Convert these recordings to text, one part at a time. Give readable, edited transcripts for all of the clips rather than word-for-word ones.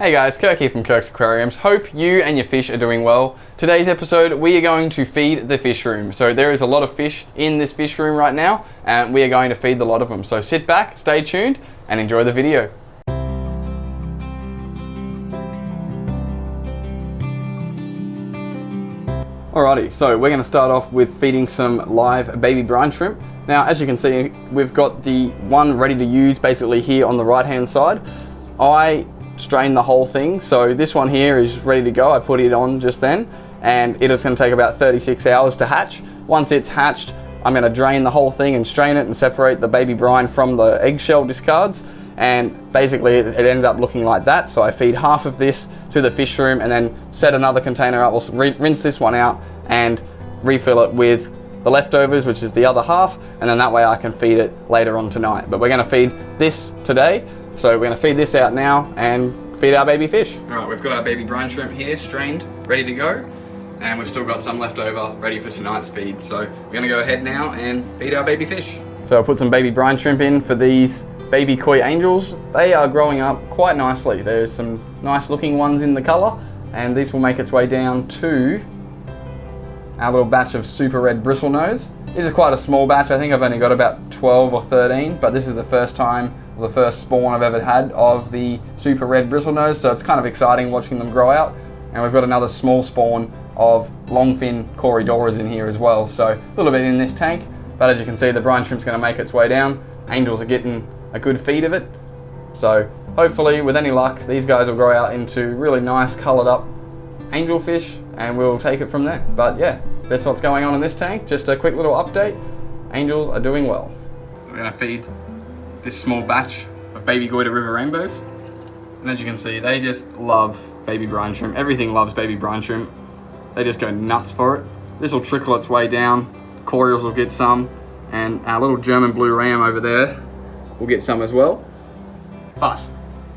Hey guys, Kirk here from Kirk's Aquariums. Hope you and your fish are doing well. Today's episode, we are going to feed the fish room. So there is a lot of fish in this fish room right now, and we are going to feed the lot of them. So sit back, stay tuned, and enjoy the video. Alrighty, so we're going to start off with feeding some live baby brine shrimp. Now, as you can see, we've got the one ready to use basically here on the right hand side. I strained the whole thing, so this one here is ready to go. I put it on just then, and it is going to take about 36 hours to hatch. Once it's hatched, I'm going to drain the whole thing and strain it and separate the baby brine from the eggshell discards, and basically it ends up looking like that. So I feed half of this to the fish room and then set another container up. We'll rinse this one out and refill it with the leftovers, which is the other half, and then that way I can feed it later on tonight. But we're going to feed this today, so we're going to feed this out now and feed our baby fish. Alright, we've got our baby brine shrimp here, strained, ready to go, and we've still got some left over, ready for tonight's feed. So we're going to go ahead now and feed our baby fish. So I put some baby brine shrimp in for these baby koi angels. They are growing up quite nicely. There's some nice looking ones in the colour, and this will make its way down to our little batch of super red bristlenose. This is quite a small batch. I think I've only got about 12 or 13, but this is the first time, the first spawn I've ever had of the super red bristlenose, so it's kind of exciting watching them grow out. And we've got another small spawn of longfin corydoras in here as well, so a little bit in this tank. But as you can see, the brine shrimp's going to make its way down. Angels are getting a good feed of it, so hopefully with any luck these guys will grow out into really nice coloured up angelfish, and we'll take it from there. But yeah, that's what's going on in this tank. Just a quick little update. Angels are doing well. We're going to feed this small batch of baby goiter river rainbows, and as you can see, they just love baby brine shrimp. Everything loves baby brine shrimp. They just go nuts for it. This will trickle its way down. Corals will get some, and our little German blue ram over there will get some as well. But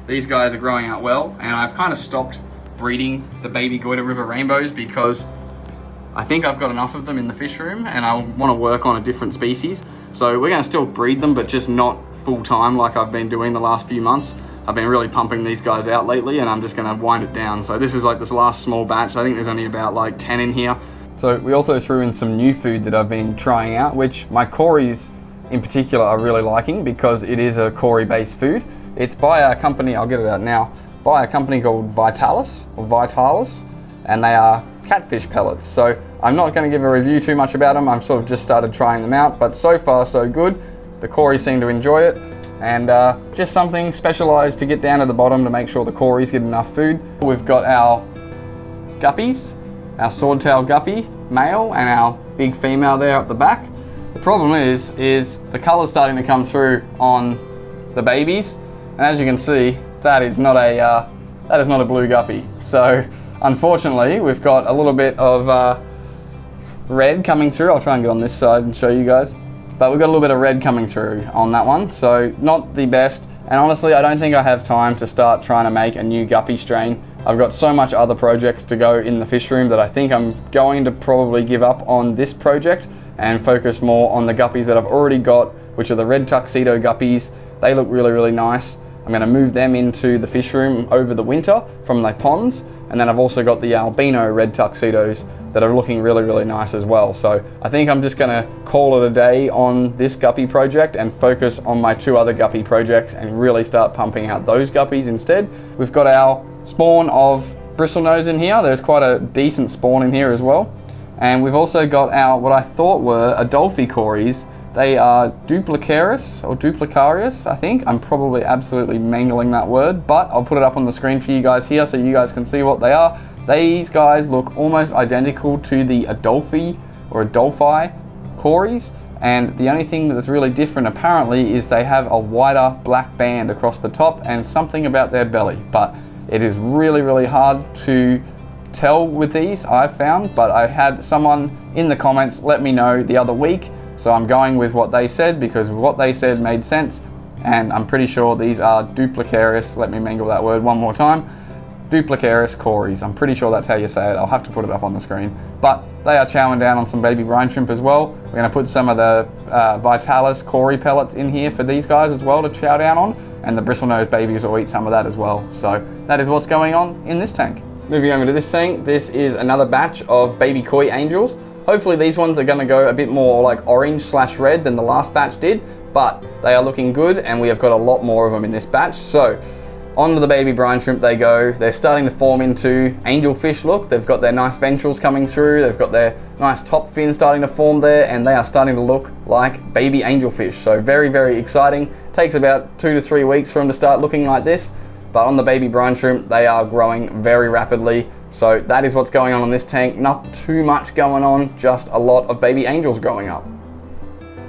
these guys are growing out well, and I've kind of stopped breeding the baby goiter river rainbows because I think I've got enough of them in the fish room, and I want to work on a different species. So we're going to still breed them, but just not full time like I've been doing the last few months. I've been really pumping these guys out lately, and I'm just going to wind it down. So this is like this last small batch. I think there's only about like 10 in here. So we also threw in some new food that I've been trying out, which my cories in particular are really liking because it is a cory based food. It's by a company, I'll get it out now, by a company called Vitalis, and they are catfish pellets. So I'm not going to give a review too much about them. I've sort of just started trying them out, but so far so good. The cories seem to enjoy it, and just something specialized to get down to the bottom to make sure the cories get enough food. We've got our guppies, our swordtail guppy male and our big female there at the back. The problem is the color's starting to come through on the babies, and as you can see, that is not a blue guppy. So unfortunately, we've got a little bit of red coming through. I'll try and get on this side and show you guys. But we've got a little bit of red coming through on that one, so not the best. And honestly, I don't think I have time to start trying to make a new guppy strain. I've got so much other projects to go in the fish room that I think I'm going to probably give up on this project and focus more on the guppies that I've already got, which are the red tuxedo guppies. They look really, really nice. I'm going to move them into the fish room over the winter from the ponds, and then I've also got the albino red tuxedos that are looking really, really nice as well. So I think I'm just going to call it a day on this guppy project and focus on my two other guppy projects and really start pumping out those guppies instead. We've got our spawn of bristlenose in here. There's quite a decent spawn in here as well. And we've also got our, what I thought were Adolphi cories. They are duplicaris or duplicarius, I think. I'm probably absolutely mangling that word, but I'll put it up on the screen for you guys here so you guys can see what they are. These guys look almost identical to the Adolphi or Adolphi cories, and the only thing that's really different apparently is they have a wider black band across the top and something about their belly. But it is really, really hard to tell with these, I've found, but I had someone in the comments let me know the other week, so I'm going with what they said because what they said made sense, and I'm pretty sure these are duplicaris. Let me mangle that word one more time. Duplicaris cories. I'm pretty sure that's how you say it. I'll have to put it up on the screen. But they are chowing down on some baby brine shrimp as well. We're going to put some of the Vitalis cory pellets in here for these guys as well to chow down on, and the bristlenose babies will eat some of that as well. So that is what's going on in this tank. Moving over to this tank, this is another batch of baby koi angels. Hopefully these ones are going to go a bit more like orange/red than the last batch did, but they are looking good and we have got a lot more of them in this batch. So onto the baby brine shrimp they go. They're starting to form into angelfish look. They've got their nice ventrals coming through. They've got their nice top fin starting to form there, and they are starting to look like baby angelfish. So very, very exciting. Takes about 2 to 3 weeks for them to start looking like this, but on the baby brine shrimp, they are growing very rapidly. So that is what's going on in this tank. Not too much going on, just a lot of baby angels growing up.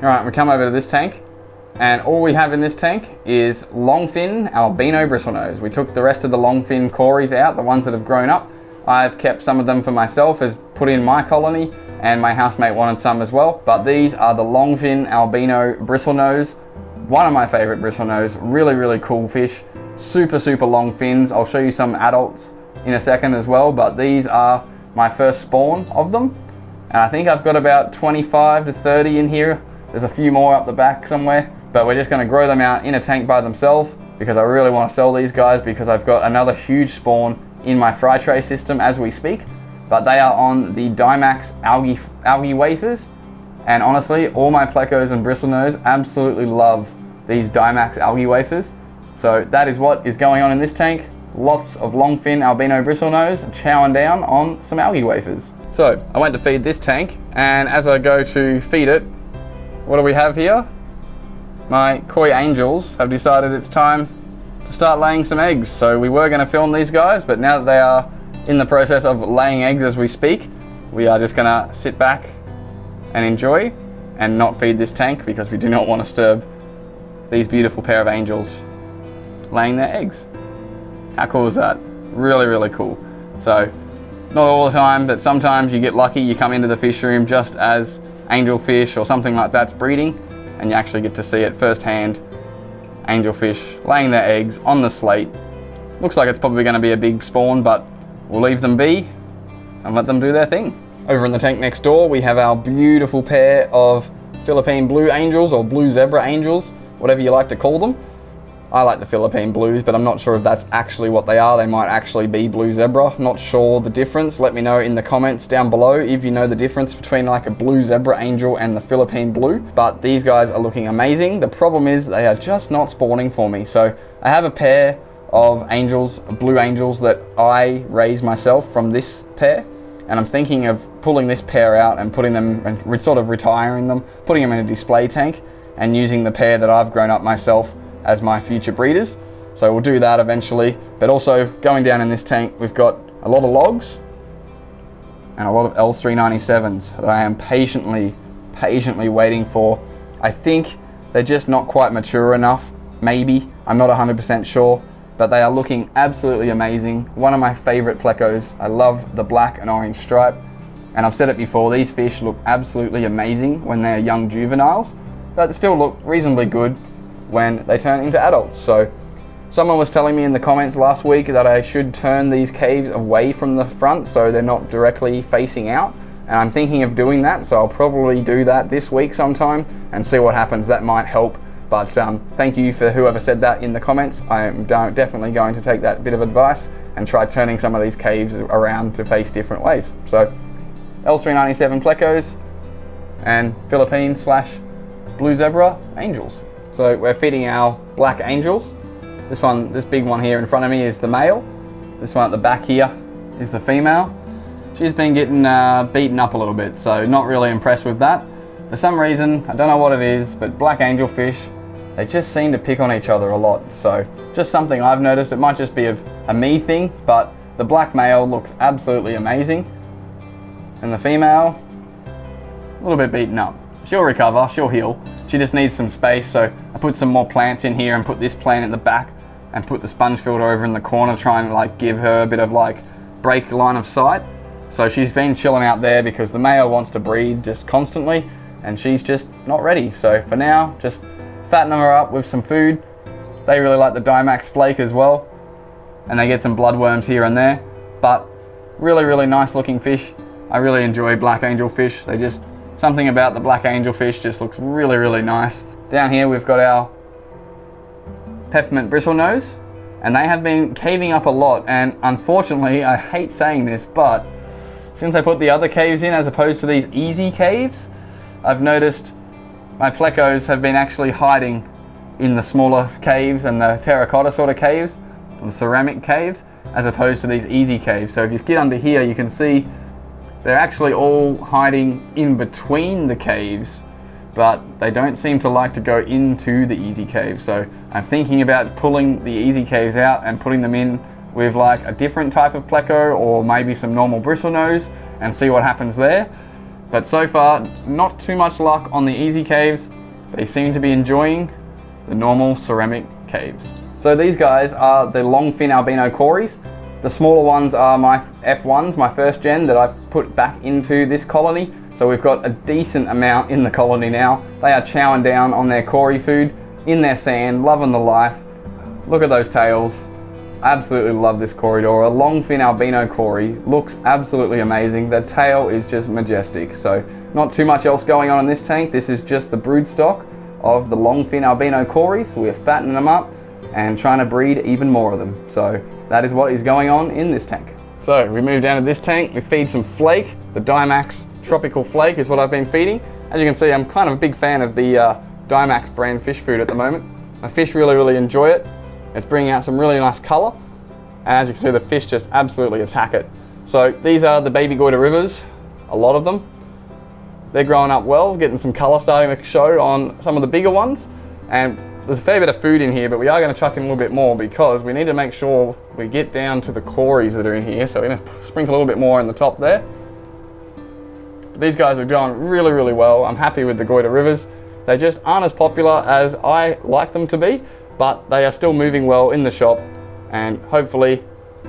All right, we come over to this tank, and all we have in this tank is longfin albino bristlenose. We took the rest of the longfin cories out, the ones that have grown up. I've kept some of them for myself as put in my colony, and my housemate wanted some as well. But these are the longfin albino bristlenose. One of my favorite bristlenose, really, really cool fish. Super, super long fins. I'll show you some adults in a second as well, but these are my first spawn of them. And I think I've got about 25 to 30 in here. There's a few more up the back somewhere, but we're just gonna grow them out in a tank by themselves because I really wanna sell these guys because I've got another huge spawn in my fry tray system as we speak. But they are on the Dimax algae wafers. And honestly, all my plecos and bristlenose absolutely love these Dimax algae wafers. So that is what is going on in this tank. Lots of longfin albino bristlenose chowing down on some algae wafers. So I went to feed this tank, and as I go to feed it, what do we have here? My koi angels have decided it's time to start laying some eggs. So we were going to film these guys, but now that they are in the process of laying eggs as we speak, we are just going to sit back and enjoy and not feed this tank because we do not want to disturb these beautiful pair of angels laying their eggs. How cool is that? Really, really cool. So not all the time, but sometimes you get lucky, you come into the fish room just as angelfish or something like that's breeding, and you actually get to see it firsthand. Angelfish laying their eggs on the slate. Looks like it's probably going to be a big spawn, but we'll leave them be and let them do their thing. Over in the tank next door, we have our beautiful pair of Philippine blue angels or blue zebra angels, whatever you like to call them. I like the Philippine blues, but I'm not sure if that's actually what they are. They might actually be blue zebra. Not sure the difference. Let me know in the comments down below if you know the difference between like a blue zebra angel and the Philippine blue. But these guys are looking amazing. The problem is they are just not spawning for me. So I have a pair of angels, blue angels, that I raise myself from this pair. And I'm thinking of pulling this pair out and putting them, and sort of retiring them, putting them in a display tank and using the pair that I've grown up myself as my future breeders. So we'll do that eventually. But also going down in this tank, we've got a lot of logs and a lot of L397s that I am patiently waiting for. I think they're just not quite mature enough, maybe. I'm not 100% sure, but they are looking absolutely amazing. One of my favorite plecos. I love the black and orange stripe. And I've said it before, these fish look absolutely amazing when they're young juveniles, but still look reasonably good when they turn into adults. So someone was telling me in the comments last week that I should turn these caves away from the front so they're not directly facing out, and I'm thinking of doing that, so I'll probably do that this week sometime and see what happens. That might help, but thank you for whoever said that in the comments. I am definitely going to take that bit of advice and try turning some of these caves around to face different ways. So L397 plecos and Philippine / blue zebra angels. So we're feeding our black angels. This big one here in front of me is the male. This one at the back here is the female. She's been getting beaten up a little bit, so not really impressed with that. For some reason, I don't know what it is, but black angelfish, they just seem to pick on each other a lot. So just something I've noticed. It might just be a me thing, but the black male looks absolutely amazing. And the female, a little bit beaten up. She'll recover, she'll heal. She just needs some space, so I put some more plants in here and put this plant in the back and put the sponge filter over in the corner, trying to like give her a bit of like break line of sight. So she's been chilling out there because the male wants to breed just constantly and she's just not ready. So for now, just fatten her up with some food. They really like the Dimax flake as well, and they get some bloodworms here and there, but really, really nice looking fish. I really enjoy black angelfish. They just, something about the black angelfish just looks really, really nice. Down here we've got our peppermint bristlenose, and they have been caving up a lot. And unfortunately, I hate saying this, but since I put the other caves in as opposed to these easy caves, I've noticed my plecos have been actually hiding in the smaller caves and the terracotta sort of caves, the ceramic caves, as opposed to these easy caves. So if you get under here, you can see they're actually all hiding in between the caves, but they don't seem to like to go into the easy caves. So I'm thinking about pulling the easy caves out and putting them in with like a different type of pleco or maybe some normal bristlenose and see what happens there. But so far, not too much luck on the easy caves. They seem to be enjoying the normal ceramic caves. So these guys are the longfin albino cories. The smaller ones are my F1s, my first gen that I've put back into this colony. So we've got a decent amount in the colony now. They are chowing down on their cory food, in their sand, loving the life. Look at those tails. Absolutely love this corydora. Longfin albino cory looks absolutely amazing. The tail is just majestic. So not too much else going on in this tank. This is just the brood stock of the longfin albino cories. We're fattening them up and trying to breed even more of them. So that is what is going on in this tank. So we move down to this tank. We feed some flake. The Dimax tropical flake is what I've been feeding. As you can see, I'm kind of a big fan of the Dimax brand fish food at the moment. My fish really enjoy it. It's bringing out some really nice color, and as you can see, the fish just absolutely attack it. So these are the baby goiter rivers, a lot of them. They're growing up well, getting some color starting to show on some of the bigger ones, and there's a fair bit of food in here, but we are going to chuck in a little bit more because we need to make sure we get down to the cories that are in here. So we're going to sprinkle a little bit more in the top there. But these guys are going really well. I'm happy with the goiter rivers. They just aren't as popular as I like them to be, but they are still moving well in the shop, and hopefully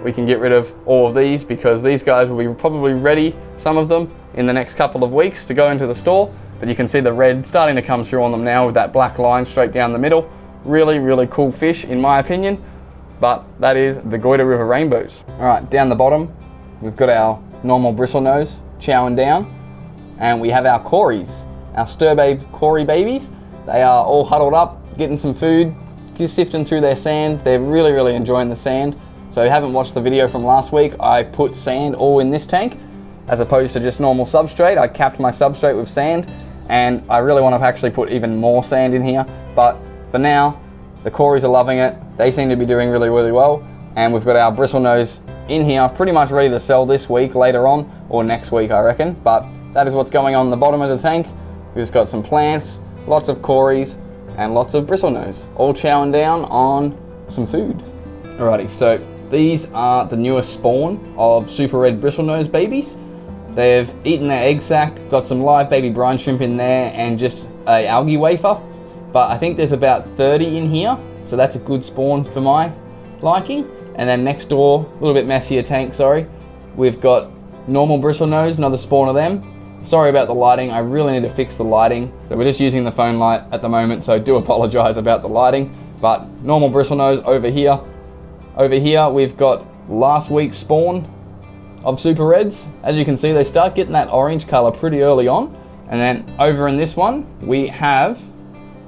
we can get rid of all of these because these guys will be probably ready, some of them, in the next couple of weeks to go into the store. But you can see the red starting to come through on them now with that black line straight down the middle. Really cool fish in my opinion, but that is the goiter river rainbows. All right, down the bottom, we've got our normal bristlenose chowing down, and we have our cories, our stirbabe cory babies. They are all huddled up, getting some food, just sifting through their sand. They're really enjoying the sand. So if you haven't watched the video from last week, I put sand all in this tank as opposed to just normal substrate. I capped my substrate with sand, and I really want to actually put even more sand in here. But for now, the cories are loving it. They seem to be doing really well. And we've got our bristlenose in here, pretty much ready to sell this week, later on, or next week, I reckon. But that is what's going on in the bottom of the tank. We've just got some plants, lots of cories, and lots of bristlenose, all chowing down on some food. Alrighty, so these are the newest spawn of super red bristlenose babies. They've eaten their egg sac, got some live baby brine shrimp in there, and just a algae wafer. But I think there's about 30 in here, so that's a good spawn for my liking. And then next door, a little bit messier tank, sorry, we've got normal bristlenose, another spawn of them. Sorry about the lighting, I really need to fix the lighting. So we're just using the phone light at the moment, so I do apologize about the lighting. But normal bristlenose over here. Over here, we've got last week's spawn of super reds. As you can see, they start getting that orange color pretty early on. And then over in this one, we have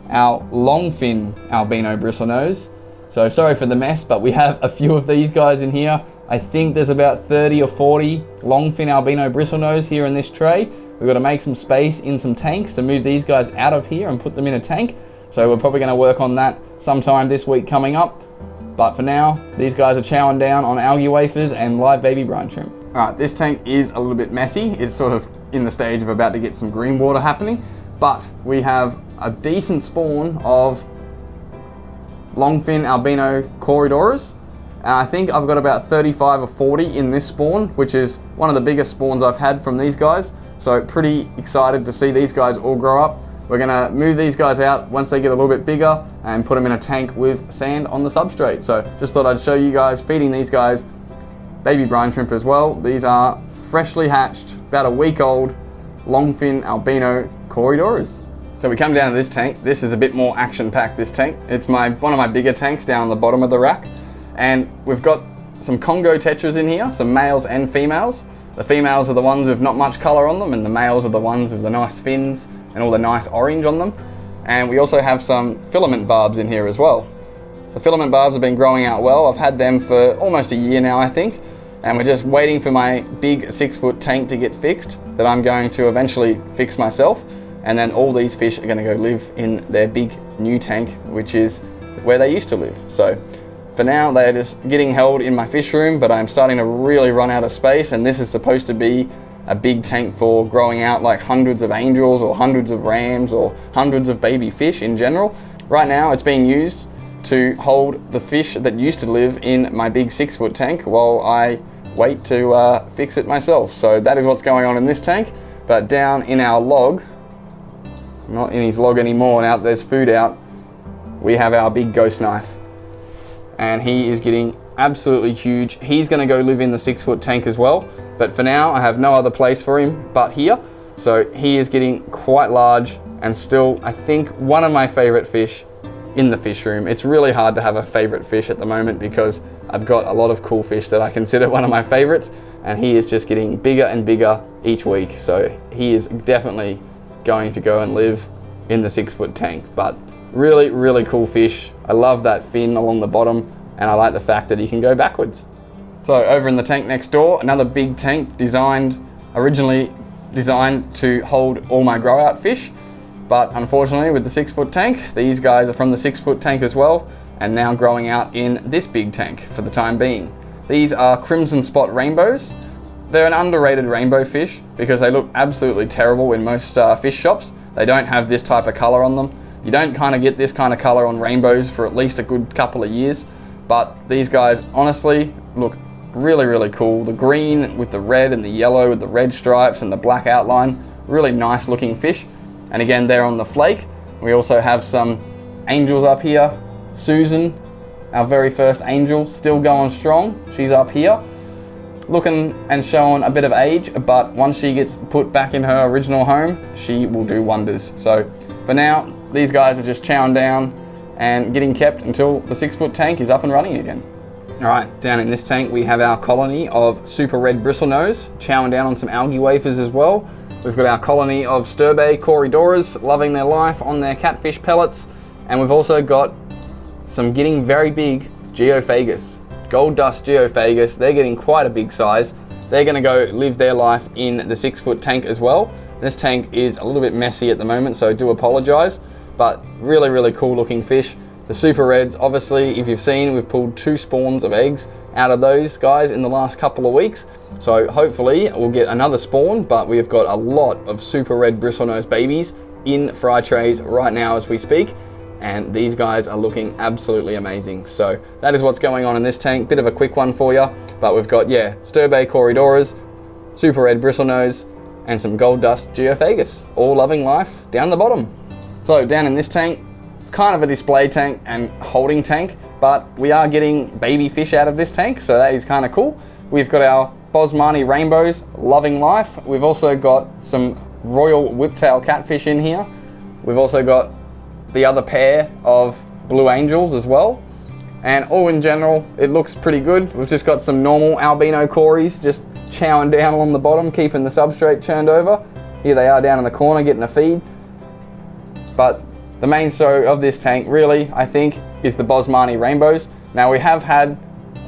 our longfin albino bristlenose. So sorry for the mess, but we have a few of these guys in here. I think there's about 30 or 40 longfin albino bristlenose here in this tray. We've got to make some space in some tanks to move these guys out of here and put them in a tank. So we're probably going to work on that sometime this week coming up. But for now, these guys are chowing down on algae wafers and live baby brine shrimp. All right, this tank is a little bit messy. It's sort of in the stage of about to get some green water happening, but we have a decent spawn of longfin albino corydoras. And I think I've got about 35 or 40 in this spawn, which is one of the biggest spawns I've had from these guys. So pretty excited to see these guys all grow up. We're gonna move these guys out once they get a little bit bigger and put them in a tank with sand on the substrate. So just thought I'd show you guys feeding these guys baby brine shrimp as well. These are freshly hatched, about a week old, longfin albino corydoras. So we come down to this tank. This is a bit more action-packed, this tank. It's one of my bigger tanks down on the bottom of the rack. And we've got some Congo tetras in here, some males and females. The females are the ones with not much color on them, and the males are the ones with the nice fins and all the nice orange on them. And we also have some filament barbs in here as well. The filament barbs have been growing out well. I've had them for almost a year now, I think, and we're just waiting for my big 6-foot tank to get fixed that I'm going to eventually fix myself, and then all these fish are going to go live in their big new tank, which is where they used to live. So for now, they're just getting held in my fish room, but I'm starting to really run out of space, and this is supposed to be a big tank for growing out like hundreds of angels or hundreds of rams or hundreds of baby fish in general. Right now, it's being used to hold the fish that used to live in my big 6-foot tank while I wait to fix it myself. So that is what's going on in this tank. But down in our log, not in his log anymore, now that there's food out, we have our big ghost knife. And he is getting absolutely huge. He's gonna go live in the 6-foot tank as well. But for now, I have no other place for him but here. So he is getting quite large and still, I think, one of my favorite fish in the fish room. It's really hard to have a favorite fish at the moment because I've got a lot of cool fish that I consider one of my favorites, and he is just getting bigger and bigger each week. So he is definitely going to go and live in the 6-foot tank. But really, really cool fish. I love that fin along the bottom, and I like the fact that he can go backwards. So over in the tank next door, another big tank originally designed to hold all my grow out fish. But unfortunately, with the 6-foot tank, these guys are from the 6-foot tank as well, and now growing out in this big tank for the time being. These are crimson spot rainbows. They're an underrated rainbow fish because they look absolutely terrible in most fish shops. They don't have this type of color on them. You don't kind of get this kind of color on rainbows for at least a good couple of years. But these guys honestly look really, really cool. The green with the red and the yellow with the red stripes and the black outline. Really nice looking fish. And again, they're on the flake. We also have some angels up here. Susan, our very first angel, still going strong. She's up here, looking and showing a bit of age, but once she gets put back in her original home, she will do wonders. So for now, these guys are just chowing down and getting kept until the 6-foot tank is up and running again. All right, down in this tank, we have our colony of super red bristlenose, chowing down on some algae wafers as well. We've got our colony of sturbe corydoras loving their life on their catfish pellets. And we've also got some getting very big geophagus, gold dust geophagus. They're getting quite a big size. They're gonna go live their life in the 6-foot tank as well. This tank is a little bit messy at the moment, so I do apologize, but really, really cool looking fish. The super reds, obviously, if you've seen, we've pulled 2 spawns of eggs out of those guys in the last couple of weeks. So hopefully we'll get another spawn, but we've got a lot of super red bristlenose babies in fry trays right now as we speak. And these guys are looking absolutely amazing. So that is what's going on in this tank. Bit of a quick one for you, but we've got, yeah, sturbe corydoras, super red bristlenose, and some gold dust geophagus, all loving life down the bottom. So down in this tank, it's kind of a display tank and holding tank, but we are getting baby fish out of this tank, so that is kind of cool. We've got our Bosmani rainbows loving life. We've also got some royal whiptail catfish in here. We've also got the other pair of blue angels as well. And all in general, it looks pretty good. We've just got some normal albino cories just chowing down along the bottom, keeping the substrate turned over. Here they are down in the corner getting a feed. But the main show of this tank really, I think, is the Bosmani rainbows. Now we have had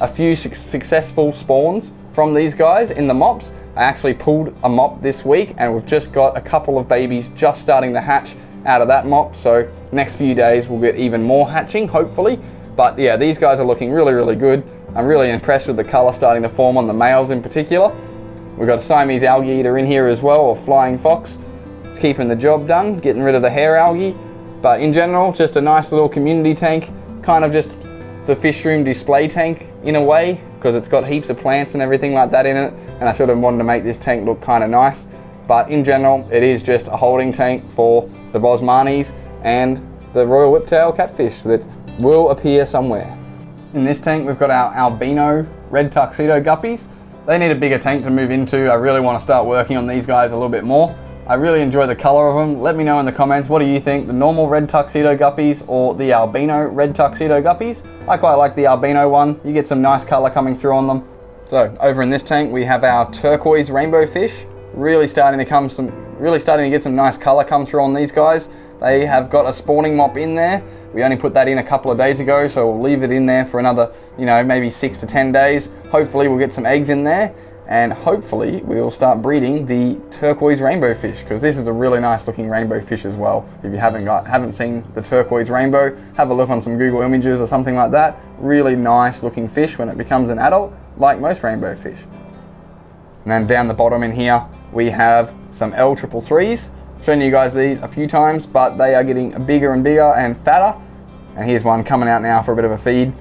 a few successful spawns from these guys in the mops. I actually pulled a mop this week and we've just got a couple of babies just starting to hatch out of that mop. So next few days we'll get even more hatching, hopefully. But yeah, these guys are looking really, really good. I'm really impressed with the color starting to form on the males in particular. We've got a Siamese algae eater in here as well, or flying fox, keeping the job done, getting rid of the hair algae. But in general, just a nice little community tank, kind of just the fish room display tank in a way, because it's got heaps of plants and everything like that in it, and I sort of wanted to make this tank look kind of nice. But in general, it is just a holding tank for the Bosmanis and the royal whiptail catfish that will appear somewhere. In this tank, we've got our albino red tuxedo guppies. They need a bigger tank to move into. I really want to start working on these guys a little bit more. I really enjoy the color of them. Let me know in the comments, what do you think, the normal red tuxedo guppies or the albino red tuxedo guppies? I quite like the albino one. You get some nice color coming through on them. So over in this tank, we have our turquoise rainbow fish. Really starting to get some nice color come through on these guys. They have got a spawning mop in there, We only put that in a couple of days ago, so we'll leave it in there for another, you know, maybe 6 to 10 days. Hopefully we'll get some eggs in there, and hopefully we'll start breeding the turquoise rainbow fish, because this is a really nice looking rainbow fish as well. If you haven't seen the turquoise rainbow, have a look on some Google images or something like that. Really nice looking fish when it becomes an adult, like most rainbow fish. And then down the bottom in here, we have some L333s. I've shown you guys these a few times, but they are getting bigger and bigger and fatter. And here's one coming out now for a bit of a feed.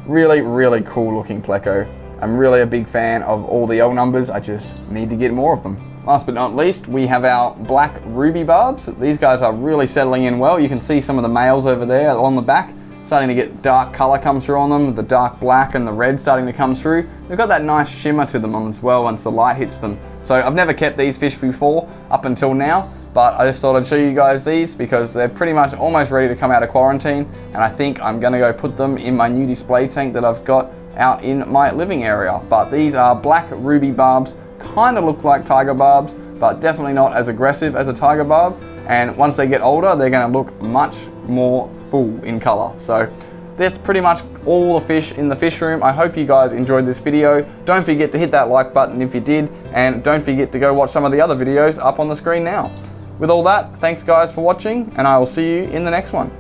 Really, really cool looking Pleco. I'm really a big fan of all the L numbers. I just need to get more of them. Last but not least, we have our black ruby barbs. These guys are really settling in well. You can see some of the males over there on the back, starting to get dark color come through on them, the dark black and the red starting to come through. They've got that nice shimmer to them on as well once the light hits them. So I've never kept these fish before up until now, but I just thought I'd show you guys these because they're pretty much almost ready to come out of quarantine, and I think I'm gonna go put them in my new display tank that I've got out in my living area. But these are black ruby barbs, kind of look like tiger barbs, but definitely not as aggressive as a tiger barb. And once they get older, they're gonna look much more full in color. So that's pretty much all the fish in the fish room. I hope you guys enjoyed this video. Don't forget to hit that like button if you did, and don't forget to go watch some of the other videos up on the screen now. With all that, thanks guys for watching, and I will see you in the next one.